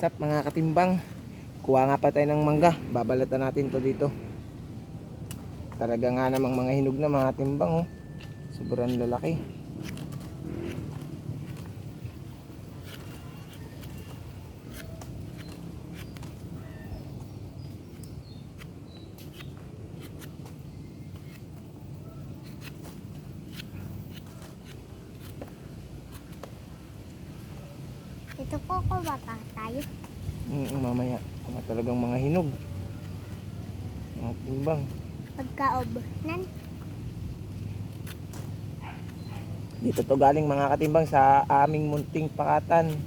Sap mga katimbang, kuha nga pa tayo ng mangga. Babalatan natin to dito. Talaga nga namang mga hinog na mga timbang, oh. Sobrang lalaki. Ito po ko bata tayo. Mamaya, mga talagang mga hinog. Mga timbang. Pagkaob nan. Dito to galing mga katimbang sa aming munting pakatan.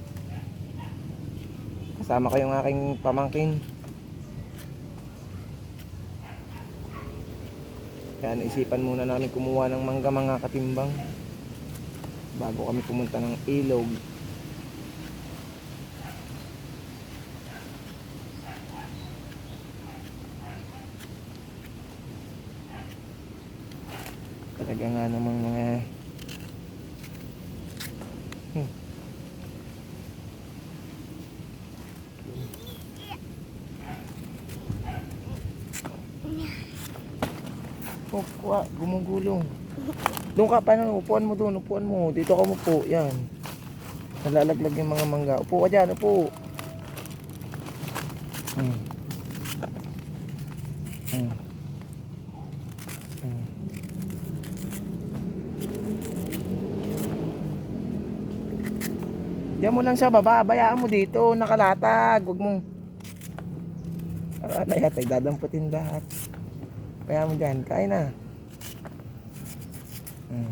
Kasama ko yung aking pamangkin. Kaya naisipan muna namin kumuha ng mangga mga katimbang bago kami pumunta ng ilog. Talaga nga namang mga kuha, gumugulong. Doon ka, paano? Upuan mo doon, upuan mo. Dito ka umupo, yan. Nalalaglag yung mga mangga. Upo ka dyan, upo. Hmm. Hmm. Hmm. Diyan mo lang sa baba, bayaan mo dito, nakalatag. Huwag mong yata, dadamputin lahat. Bayaan mo dyan, kain na. Hmm.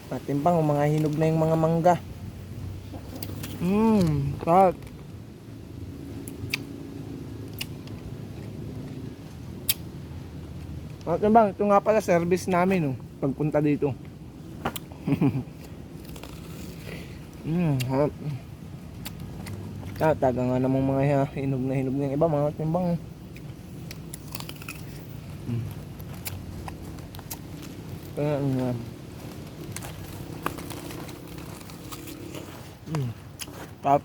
Patimbang, mga hinog na yung mga mangga. Sarap. Patimbang, ito nga pala service namin, oh, pagpunta dito. Harap. Taga nga namang mga hinog na hinog ng iba, mga timbang. Kaya tap.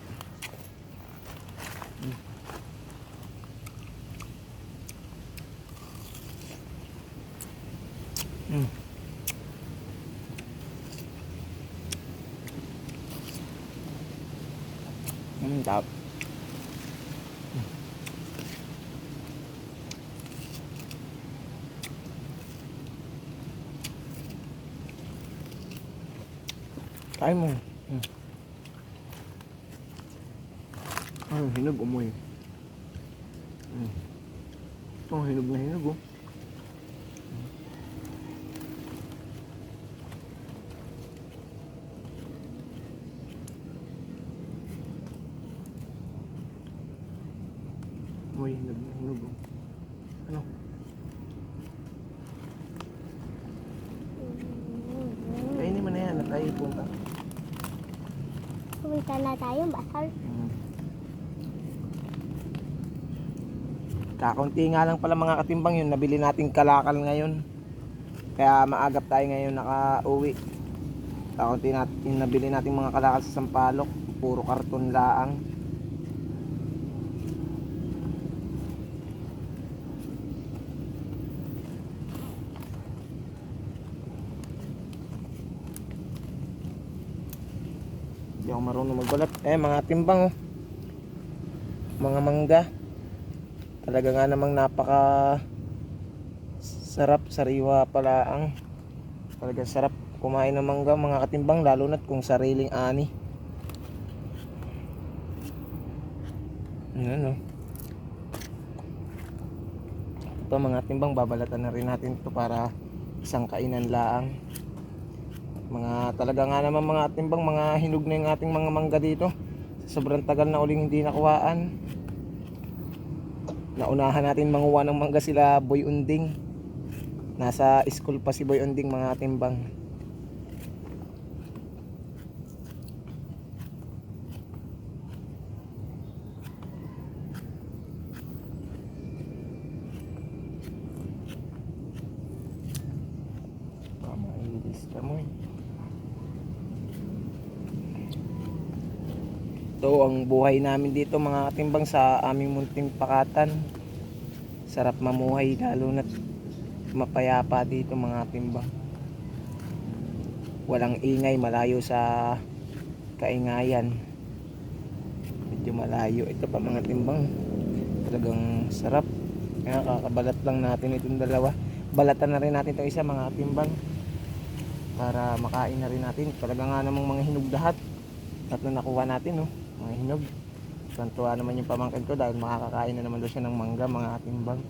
Tap. Kain mo. Hinog umoy. Ito hinog na hinog, oh. Umoy, hinog na hinog, oh. Ano? Kainin mo na yan at tayo punta. Pumunta na tayo, basal. Kakaunti nga lang pala mga katimbang yun, nabili nating kalakal ngayon. Kaya maagap tayo ngayon naka-uwi. Kakaunti natin nabili nating mga kalakal sa Sampaloc, puro karton laang. Hindi ako marunong magbalat. Mga timbang, oh. Mga mangga. Talaga nga namang napaka sarap, sariwa pala ang. Talaga sarap kumain ng mangga mga katimbang, lalo na't kung sariling ani. Ano? Ito mga timbang, babalatan na rin natin ito para isang kainan laang. Mga talaga nga naman mga timbang, mga hinog na yung ating mga mangga dito. Sobrang tagal na uling hindi nakuhaan. Naunahan natin manguha ng mangga sila Boy Unding. Nasa school pa si Boy Unding mga timbang. Isda mo eh. Ito ang buhay namin dito mga katimbang sa aming munting pakatan. Sarap mamuhay lalo na't mapayapa dito mga katimbang. Walang ingay, malayo sa kaingayan. Medyo malayo. Ito pa mga timbang. Talagang sarap. Kaya kakabalat lang natin itong dalawa. Balatan na rin natin itong isa mga timbang. Para makain na rin natin. Talaga nga namang mga hinog lahat. Tatlo nakuha natin, no? Mga hinog. Santuwa naman yung pamangkin ko dahil makakakain na naman doon siya ng mangga mga timbang.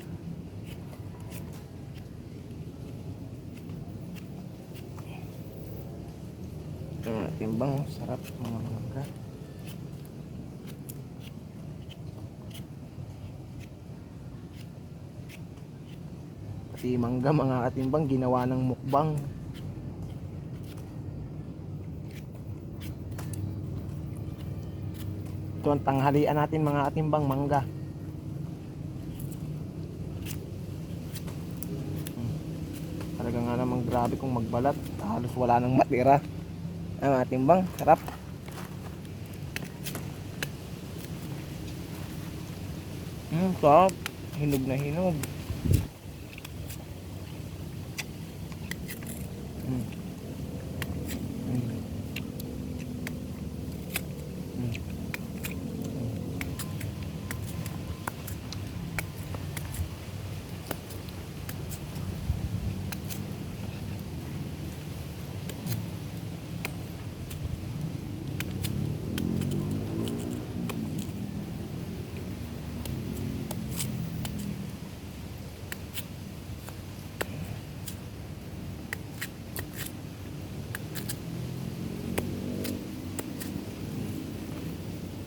Ito mga timbang, sarap mga mangga. Pati mangga mga katimbang ginawa ng mukbang. Ito ang tanghalian natin mga katimbang, mangga. Talaga nga namang grabe kung magbalat, halos wala nang matira. Ang katimbang, sarap. Sarap. Hinog na hinog. Mm. Mm. Mm.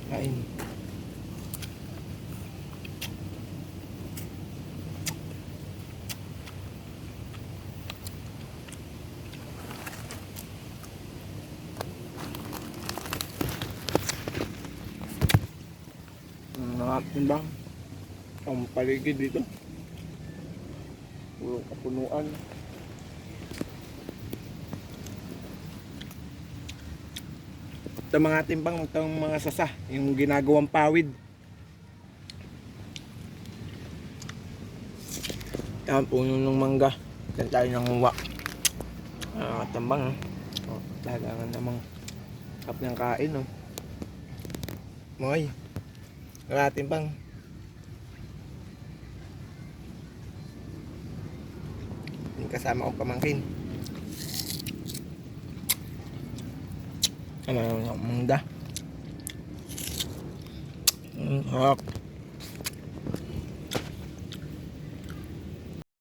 Kain. Mga timbang, ang paligid dito puro kapunuan. Ito mga timbang, itong mga sasa, yung ginagawang pawid. Yan, puno ng mangga. Yan tayo nanguha. Timbang, oh, talagang namang kap ng kain, oh. Moy, mga timbang. Yung kasama kong pamangkin. Ano yung mangga. Harap.